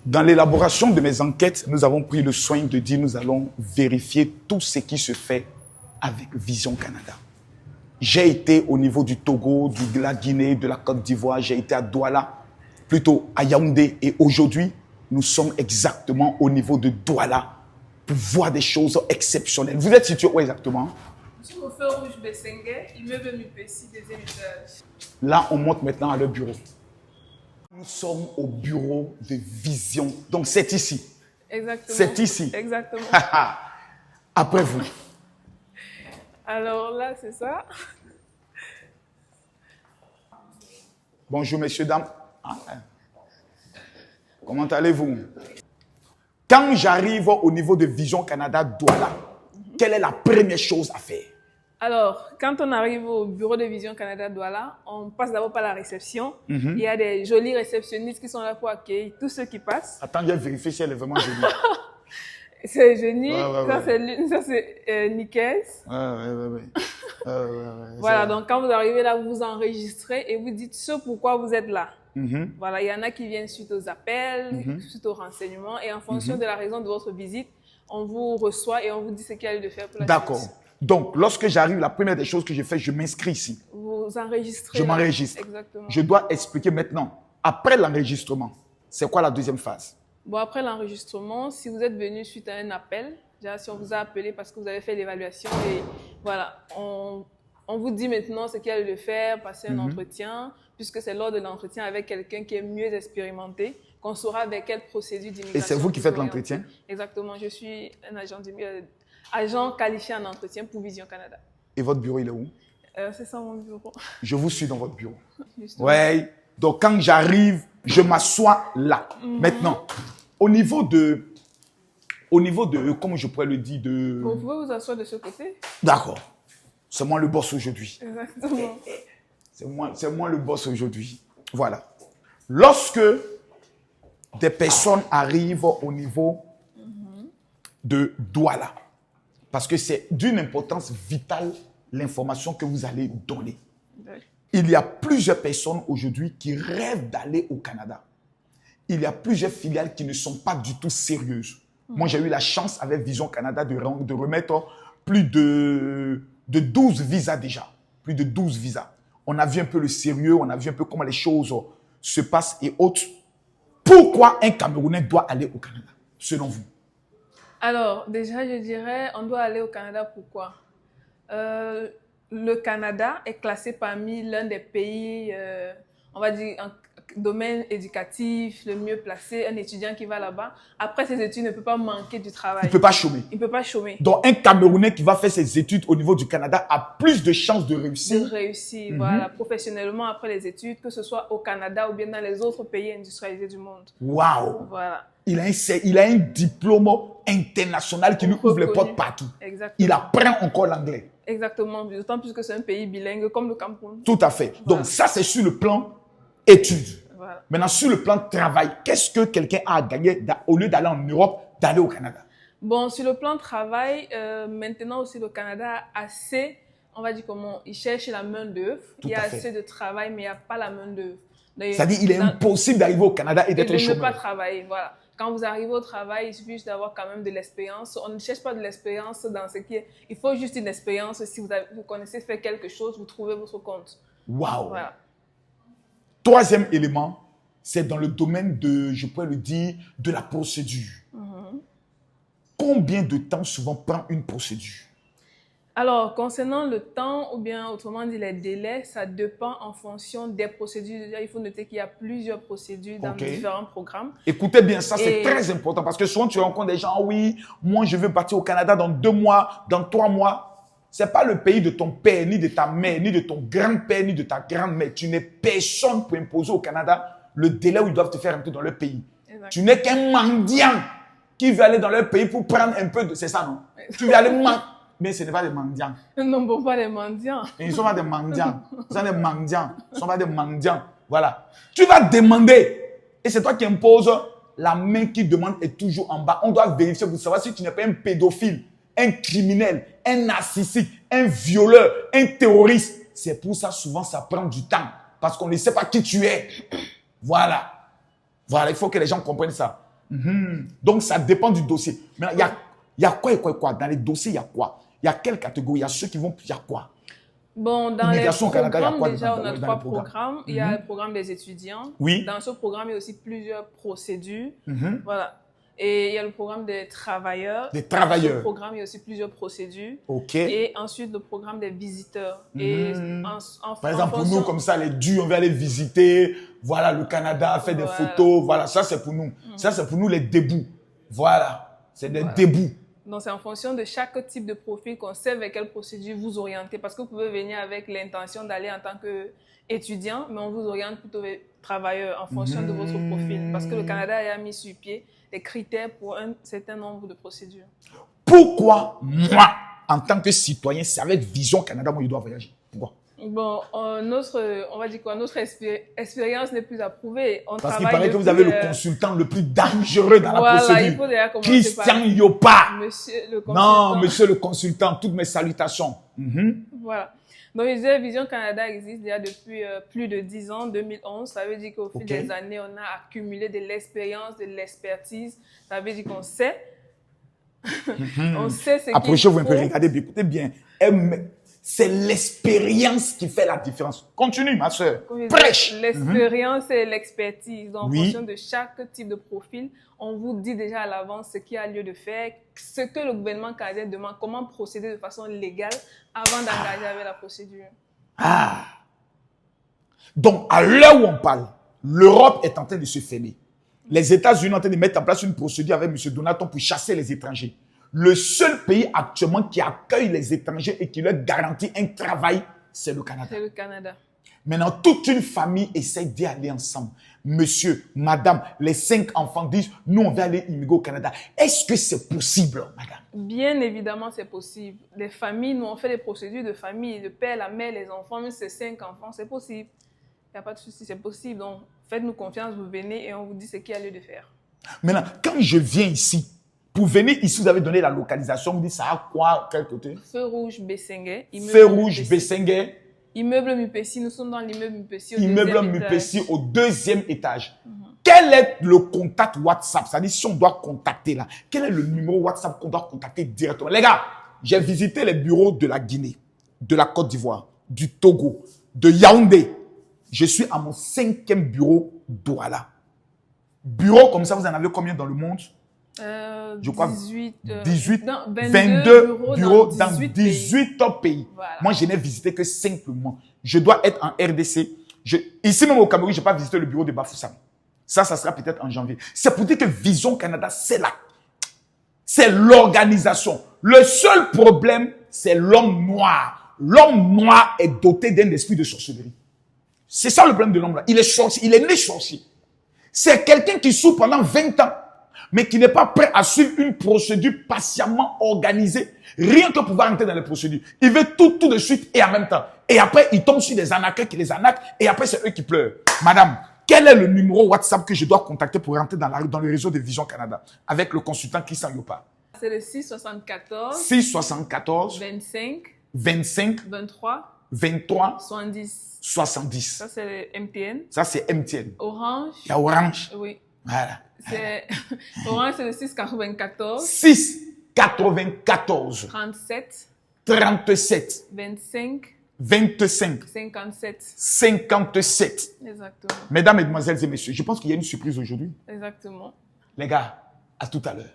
Dans l'élaboration de mes enquêtes, nous avons pris le soin de dire nous allons vérifier tout ce qui se fait avec Vision Canada. J'ai été au niveau du Togo, de la Guinée, de la Côte d'Ivoire, j'ai été à Douala, plutôt à Yaoundé, et aujourd'hui, nous sommes exactement au niveau de Douala pour voir des choses exceptionnelles. Vous êtes situé où exactement? Sur le feu rouge Bessengue, immeuble Mupessi, deuxième étage. Là, on monte maintenant à leur bureau. Nous sommes au bureau de Vision. Donc, c'est ici. Exactement. C'est ici. Exactement. Après vous. Alors là, c'est ça. Bonjour, messieurs, dames. Comment allez-vous? Quand j'arrive au niveau de Vision Canada Douala, quelle est la première chose à faire? Alors, quand on arrive au bureau de Vision Canada Douala, on passe d'abord par la réception. Il y a des jolis réceptionnistes qui sont là pour accueillir tous ceux qui passent. Attends, j'ai vérifié si elle est vraiment jolie. C'est Jenny, Ouais. ça c'est Nikes. Ouais. Voilà, donc quand vous arrivez là, vous vous enregistrez et vous dites ce pourquoi vous êtes là. Voilà, il y en a qui viennent suite aux appels, suite aux renseignements, et en fonction de la raison de votre visite, on vous reçoit et on vous dit ce qu'il y a lieu de faire pour la suite. D'accord. Donc, lorsque j'arrive, la première des choses que je fais, je m'inscris ici. Vous enregistrez. Je m'enregistre. Exactement. Je dois expliquer maintenant, après l'enregistrement, c'est quoi la deuxième phase? Bon, après l'enregistrement, si vous êtes venu suite à un appel, déjà si on vous a appelé parce que vous avez fait l'évaluation, et voilà, on vous dit maintenant ce qu'il y a lieu de faire, passer un entretien, puisque c'est lors de l'entretien avec quelqu'un qui est mieux expérimenté, qu'on saura avec quelle procédure d'immigration. Et c'est vous qui faites l'entretien? Exactement, je suis un agent qualifié en entretien pour Vision Canada. Et votre bureau, il est où? C'est ça mon bureau. Je vous suis dans votre bureau. Justement. Ouais. Donc, quand j'arrive, je m'assois là. Maintenant, au niveau de, comment je pourrais le dire, de... Vous pouvez vous asseoir de ce côté? D'accord. C'est moi le boss aujourd'hui. Exactement. C'est moi le boss aujourd'hui. Voilà. Lorsque des personnes arrivent au niveau de Douala, parce que c'est d'une importance vitale l'information que vous allez donner. Il y a plusieurs personnes aujourd'hui qui rêvent d'aller au Canada. Il y a plusieurs filiales qui ne sont pas du tout sérieuses. Moi, j'ai eu la chance avec Vision Canada de remettre plus de 12 visas déjà. Plus de 12 visas. On a vu un peu le sérieux, on a vu un peu comment les choses se passent et autres. Pourquoi un Camerounais doit aller au Canada, selon vous? Alors, déjà, je dirais, on doit aller au Canada. Pourquoi? Le Canada est classé parmi l'un des pays, on va dire, en domaine éducatif, le mieux placé. Un étudiant qui va là-bas, après ses études, ne peut pas manquer du travail. Il ne peut pas chômer. Il ne peut pas chômer. Donc, un Camerounais qui va faire ses études au niveau du Canada a plus de chances de réussir. De réussir, voilà, professionnellement après les études, que ce soit au Canada ou bien dans les autres pays industrialisés du monde. Waouh! Voilà. Il a un diplôme international qui lui ouvre les portes partout. Exactement. Il apprend encore l'anglais. Exactement, d'autant plus que c'est un pays bilingue comme le Cameroun. Tout à fait. Voilà. Donc ça, c'est sur le plan études. Voilà. Maintenant, sur le plan travail, qu'est-ce que quelqu'un a à gagner au lieu d'aller en Europe, d'aller au Canada? Bon, sur le plan travail, maintenant aussi le Canada a assez, on va dire comment, il cherche la main-d'œuvre. Il y a assez de travail, mais il n'y a pas la main-d'œuvre. C'est-à-dire qu'il est impossible d'arriver au Canada et d'être chômeur. De ne pas travailler, voilà. Quand vous arrivez au travail, il suffit juste d'avoir quand même de l'expérience. On ne cherche pas de l'expérience dans ce qui est... Il faut juste une expérience. Si vous connaissez faire quelque chose, vous trouvez votre compte. Waouh! Voilà. Troisième élément, c'est dans le domaine de, je pourrais le dire, de la procédure. Combien de temps souvent prend une procédure? Alors, concernant le temps, ou bien autrement dit les délais, ça dépend en fonction des procédures. Déjà, il faut noter qu'il y a plusieurs procédures dans différents programmes. Écoutez bien, ça c'est très important parce que souvent tu rencontres des gens, oui, moi je veux partir au Canada dans 2 mois, dans 3 mois. Ce n'est pas le pays de ton père, ni de ta mère, ni de ton grand-père, ni de ta grand-mère. Tu n'es personne pour imposer au Canada le délai où ils doivent te faire rentrer dans leur pays. Exactement. Tu n'es qu'un mendiant qui veut aller dans leur pays pour prendre un peu de... C'est ça, non? Tu veux aller mais ce n'est pas des mendiants. Non, bon, pas des mendiants. Ils ne sont pas des mendiants. Ils sont des mendiants. Ils ne sont pas des mendiants. Voilà. Tu vas demander. Et c'est toi qui imposes. La main qui demande est toujours en bas. On doit vérifier pour savoir si tu n'es pas un pédophile, un criminel, un narcissique, un violeur, un terroriste. C'est pour ça, souvent, ça prend du temps. parce qu'on ne sait pas qui tu es. Voilà. Voilà, il faut que les gens comprennent ça. Donc, ça dépend du dossier. Maintenant, il y a quoi et quoi et quoi? Dans les dossiers, il y a quoi? Il y a quelle catégorie? Il y a ceux qui vont... Il y a quoi? Bon, dans Immigration les au Canada, il y a quoi programmes, déjà, on a dans 3 les programmes? programmes. Il y a le programme des étudiants. Oui. Dans ce programme, il y a aussi plusieurs procédures. Voilà. Et il y a le programme des travailleurs. Des travailleurs. Dans ce programme, il y a aussi plusieurs procédures. OK. Et ensuite, le programme des visiteurs. Et Par exemple, pour nous, comme ça, les durs, on va aller visiter, voilà, le Canada, faire des photos, voilà, ça c'est pour nous. Ça c'est pour nous les débuts. Voilà, c'est des débuts. Donc, c'est en fonction de chaque type de profil qu'on sait vers quelle procédure vous orienter. Parce que vous pouvez venir avec l'intention d'aller en tant qu'étudiant, mais on vous oriente plutôt vers travailleur en fonction de votre profil. Parce que le Canada a mis sur pied des critères pour un certain nombre de procédures. Pourquoi moi, en tant que citoyen, c'est avec Vision Canada, moi, je dois voyager? Pourquoi? Bon, on va dire quoi? Notre expérience n'est plus approuvée. Parce qu'il paraît que vous avez le consultant le plus dangereux dans la procédure. Il faut déjà commencer Christian Yopa. Monsieur le consultant. Non, monsieur le consultant, toutes mes salutations. Voilà. Donc, je disais, Vision Canada existe déjà depuis plus de 10 ans, 2011. Ça veut dire qu'au fil des années, on a accumulé de l'expérience, de l'expertise. Ça veut dire qu'on sait. On sait ce qu'il faut. Approchez-vous un peu, regardez bien, écoutez bien. C'est l'expérience qui fait la différence. Continue, ma soeur. Prêche. L'expérience et l'expertise. Donc, en fonction de chaque type de profil, on vous dit déjà à l'avance ce qu'il y a lieu de faire, ce que le gouvernement canadien demande, comment procéder de façon légale avant d'engager avec la procédure. Donc, à l'heure où on parle, l'Europe est en train de se fermer. Les États-Unis sont en train de mettre en place une procédure avec M. Donald Trump pour chasser les étrangers. Le seul pays actuellement qui accueille les étrangers et qui leur garantit un travail, c'est le Canada. C'est le Canada. Maintenant, toute une famille essaie d'y aller ensemble. Monsieur, madame, les 5 enfants disent, nous, on va aller immigrer au Canada. Est-ce que c'est possible, madame? Bien évidemment, c'est possible. Les familles, nous, on fait des procédures de famille, le père, la mère, les enfants, même si c'est 5 enfants, c'est possible. Il n'y a pas de souci, c'est possible. Donc, faites-nous confiance, vous venez et on vous dit ce qu'il y a lieu de faire. Maintenant, quand je viens ici, pour venir ici, vous avez donné la localisation, vous dites ça à quoi, quel côté? Feu rouge Bessengue. Feu rouge Bessengue. Immeuble Mupessi, nous sommes dans l'immeuble Mupessi Immeuble Mupessi au 2e étage. Quel est le contact WhatsApp? C'est-à-dire, si on doit contacter là, quel est le numéro WhatsApp qu'on doit contacter directement? Les gars, j'ai visité les bureaux de la Guinée, de la Côte d'Ivoire, du Togo, de Yaoundé. Je suis à mon 5e bureau Douala. Bureau comme ça, vous en avez combien dans le monde? Je crois 22 bureaux dans 18 pays. Voilà. Moi, je n'ai visité que simplement. Je dois être en RDC. Ici même au Cameroun, je n'ai pas visité le bureau de Bafoussam. Ça sera peut-être en janvier. C'est pour dire que Vision Canada, c'est l'organisation. Le seul problème, c'est l'homme noir. L'homme noir est doté d'un esprit de sorcellerie. C'est ça le problème de l'homme là. Il est sorcier, il est né sorcier. C'est quelqu'un qui souffre pendant 20 ans, mais qui n'est pas prêt à suivre une procédure patiemment organisée, rien que pour pouvoir entrer dans les procédures. Il veut tout de suite et en même temps. Et après, il tombe sur des arnaqueurs qui les arnaquent, et après, c'est eux qui pleurent. Madame, quel est le numéro WhatsApp que je dois contacter pour rentrer dans le réseau de Vision Canada avec le consultant Christian Yopa? C'est le 674 25 23 70. Ça, c'est le MTN. Ça, c'est MTN. Orange. Il y a Orange. Oui. Voilà. Orange, c'est le 694. 694. 37. 25. 57. Exactement. Mesdames, mesdemoiselles et messieurs, je pense qu'il y a une surprise aujourd'hui. Exactement. Les gars, à tout à l'heure.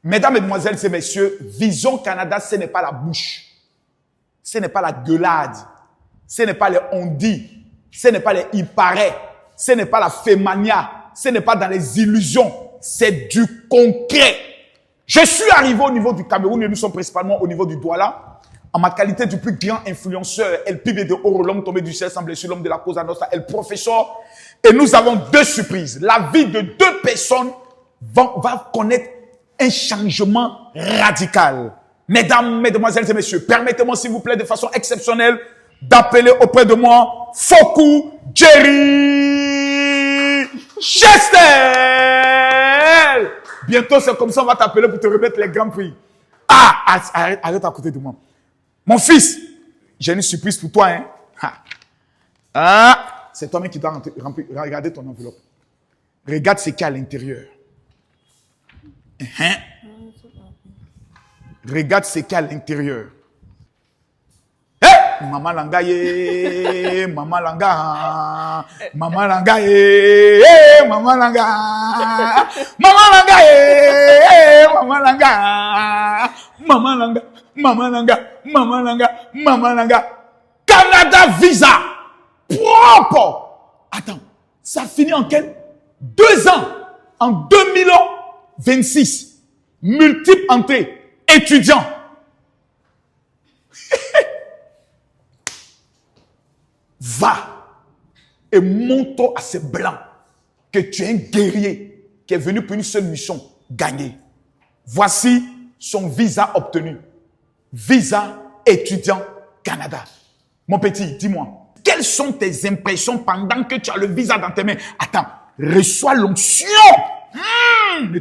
Mesdames, Mesdemoiselles et Messieurs, Vision Canada, ce n'est pas la bouche. Ce n'est pas la gueulade. Ce n'est pas les on-dit. Ce n'est pas les il paraît. Ce n'est pas la fémania. Ce n'est pas dans les illusions. C'est du concret. Je suis arrivé au niveau du Cameroun et nous sommes principalement au niveau du Douala. En ma qualité du plus grand influenceur, El Pibe de Oro, l'homme tombé du ciel, semblé sur l'homme de la cause à nostra, El Professeur. Et nous avons deux surprises. La vie de deux personnes va connaître un changement radical. Mesdames, Mesdemoiselles et Messieurs, permettez-moi s'il vous plaît de façon exceptionnelle d'appeler auprès de moi Foku Jerry Chestel. Bientôt, c'est comme ça, on va t'appeler pour te remettre les grands prix. Arrête à côté de moi. Mon fils, j'ai une surprise pour toi. C'est toi-même qui dois regarder ton enveloppe. Regarde ce qu'il y a à l'intérieur. Regarde ce qu'il y a à l'intérieur. Hey! Maman Langa, Maman Langa, Maman Langa, Maman Langa, Maman Langa, Maman Langa, Maman Langa, Maman Langa, Maman Langa, Maman Langa. Canada Visa propre. Attends, ça finit en quel? 2 ans. En 2026. Multiple entrées. Étudiants. Va et montre à ces blancs que tu es un guerrier qui est venu pour une seule mission, gagner. Voici son visa obtenu. Visa étudiant Canada. Mon petit, dis-moi, quelles sont tes impressions pendant que tu as le visa dans tes mains? Attends, reçois l'onction. Rimbe.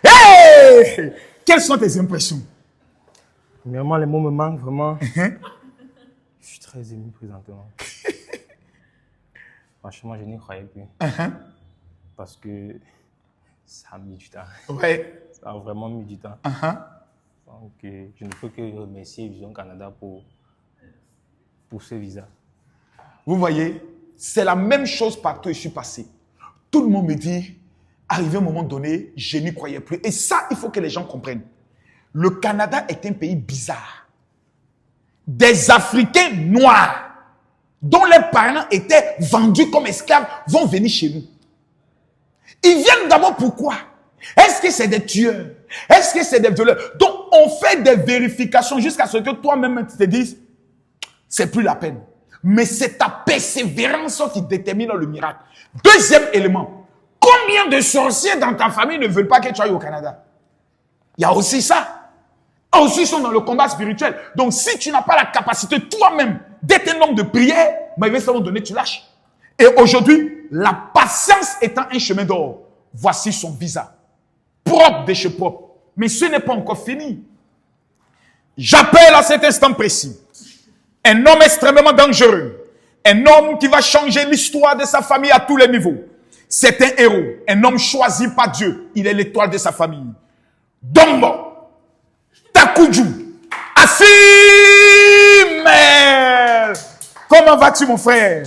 Hey! Quelles sont tes impressions? Premièrement, les mots me manquent vraiment. Je suis très ému présentement. Franchement, je n'y croyais plus. Parce que ça a mis du temps. Ouais. Ça a vraiment mis du temps. Donc, je ne peux que remercier Vision Canada pour ce visa. Vous voyez, c'est la même chose partout où je suis passé. Tout le monde me dit, arrivé à un moment donné, je n'y croyais plus. Et ça, il faut que les gens comprennent. Le Canada est un pays bizarre. Des Africains noirs, dont les parents étaient vendus comme esclaves, vont venir chez nous. Ils viennent d'abord pourquoi? Est-ce que c'est des tueurs? Est-ce que c'est des violeurs? Donc, on fait des vérifications jusqu'à ce que toi-même tu te dises, c'est plus la peine. Mais c'est ta persévérance qui détermine le miracle. Deuxième élément, combien de sorciers dans ta famille ne veulent pas que tu ailles au Canada? Il y a aussi ça. Aussi, ils sont dans le combat spirituel. Donc, si tu n'as pas la capacité toi-même d'être un homme de prière, il va s'en donner, tu lâches. Et aujourd'hui, la patience étant un chemin d'or, voici son visa. Propre de chez propre. Mais ce n'est pas encore fini. J'appelle à cet instant précis un homme extrêmement dangereux. Un homme qui va changer l'histoire de sa famille à tous les niveaux. C'est un héros. Un homme choisi par Dieu. Il est l'étoile de sa famille. Dombo. Takuju. Assimel. Comment vas-tu, mon frère?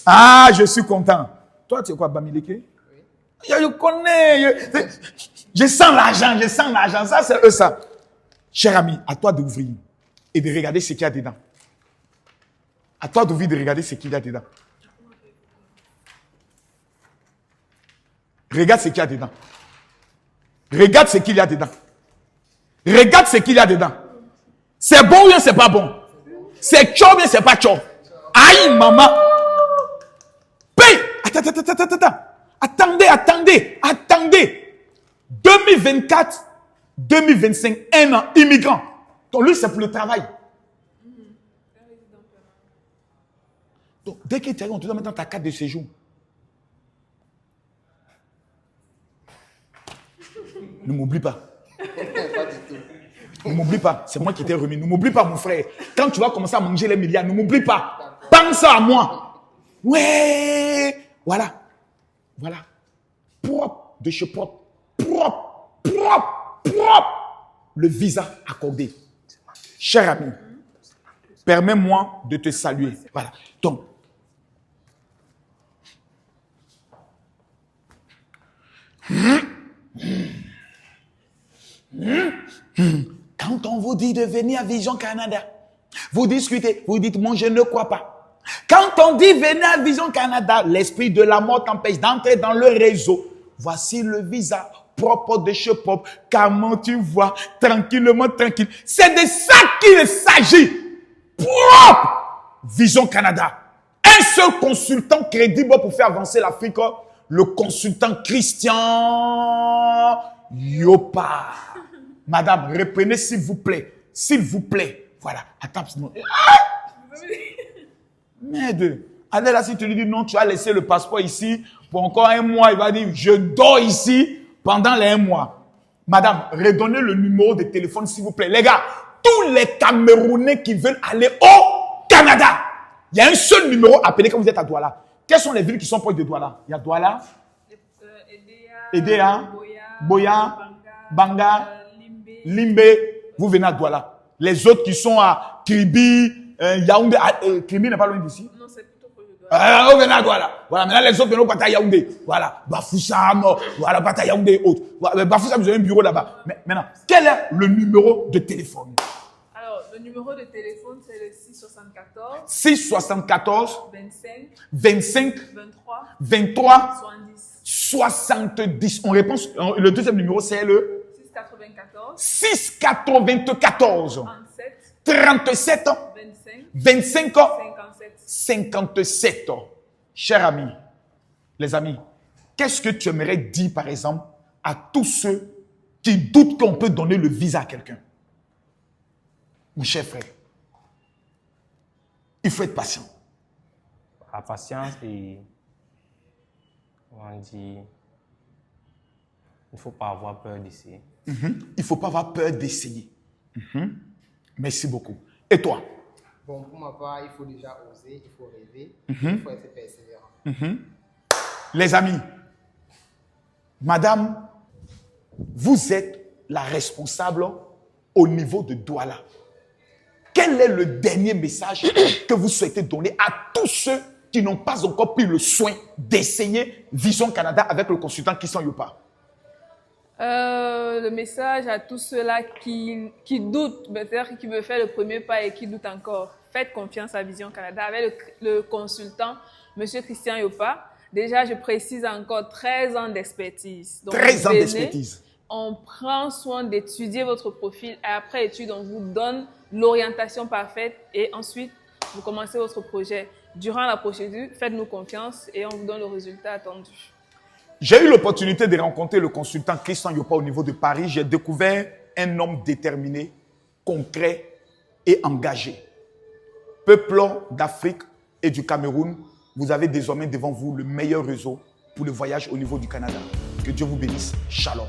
Ah, je suis content. Toi, tu es quoi, Bamileke? Je connais. Je sens l'argent, je sens l'argent. Ça, c'est eux, ça. Cher ami, à toi d'ouvrir et de regarder ce qu'il y a dedans. À toi d'ouvrir et de regarder ce qu'il y a dedans. Regarde ce qu'il y a dedans. Regarde ce qu'il y a dedans. Regarde ce qu'il y a dedans. C'est bon ou bien c'est pas bon? C'est tchou ou bien c'est pas tchou? Aïe, maman. Paye. Attendez. 2024, 2025, 1 an, immigrant. Donc lui, c'est pour le travail. Donc, dès qu'il t'arrive, on te doit mettre dans ta carte de séjour. Ne m'oublie pas. Ne m'oublie pas. C'est moi qui t'ai remis. Ne m'oublie pas, mon frère. Quand tu vas commencer à manger les milliards, ne m'oublie pas. Pense à moi. Ouais. Voilà. Propre de chez propre. Propre. Le visa accordé. Cher ami, permets-moi de te saluer. Voilà. Donc, Quand on vous dit de venir à Vision Canada, vous discutez, vous dites, moi je ne crois pas. Quand on dit venez à Vision Canada, l'esprit de la mort t'empêche d'entrer dans le réseau. Voici le visa propre de chez propre. Comment tu vois, tranquillement, tranquille. C'est de ça qu'il s'agit. Propre. Vision Canada. Un seul consultant crédible pour faire avancer l'Afrique, le consultant Christian Yopa. Madame, reprenez s'il vous plaît. S'il vous plaît. Voilà. Attends. Merde. Allez là, si tu lui dis non, tu as laissé le passeport ici pour encore un mois. Il va dire, je dors ici pendant les 1 mois. Madame, redonnez le numéro de téléphone, s'il vous plaît. Les gars, tous les Camerounais qui veulent aller au Canada, il y a un seul numéro appelé quand vous êtes à Douala. Quelles sont les villes qui sont proches de Douala? Il y a Douala, Edea, Boya, Banga, Limbe. Vous venez à Douala. Les autres qui sont à Kribi, Yaoundé. Kribi n'est pas loin d'ici. Non, c'est plutôt proche de Douala. On venez à Douala. Voilà, maintenant les autres viennent au Bata Yaoundé. Voilà, Bafoussam, voilà, Bata Yaoundé et autres. Voilà, Bafoussam, vous avez un bureau là-bas. Mais maintenant, quel est le numéro de téléphone? Alors, le numéro de téléphone, c'est le 674 674 25 25 23 23 70 70. On répond, le deuxième numéro, c'est le 694 694 37 37 25 25 57. 57. Chers amis, les amis, qu'est-ce que tu aimerais dire, par exemple, à tous ceux qui doutent qu'on peut donner le visa à quelqu'un? Mon cher frère, il faut être patient. La patience et, comment dire, il ne faut pas avoir peur d'essayer. Il ne faut pas avoir peur d'essayer. Merci beaucoup. Et toi? Bon, pour ma part, il faut déjà oser, il faut rêver, il faut être persévérant. Les amis, madame, vous êtes la responsable au niveau de Douala. Quel est le dernier message que vous souhaitez donner à tous ceux qui n'ont pas encore pris le soin d'essayer Vision Canada avec le consultant Christian Yopa? Le message à tous ceux-là qui doutent, c'est-à-dire qui veulent faire le premier pas et qui doutent encore. Faites confiance à Vision Canada avec le consultant, M. Christian Yopa. Déjà, je précise encore 13 ans d'expertise. Donc, 13 ans venez, d'expertise. On prend soin d'étudier votre profil et après étude, on vous donne l'orientation parfaite et ensuite, vous commencez votre projet. Durant la procédure, faites-nous confiance et on vous donne le résultat attendu. J'ai eu l'opportunité de rencontrer le consultant Christian Yopa au niveau de Paris. J'ai découvert un homme déterminé, concret et engagé. Peuple d'Afrique et du Cameroun, vous avez désormais devant vous le meilleur réseau pour le voyage au niveau du Canada. Que Dieu vous bénisse. Shalom.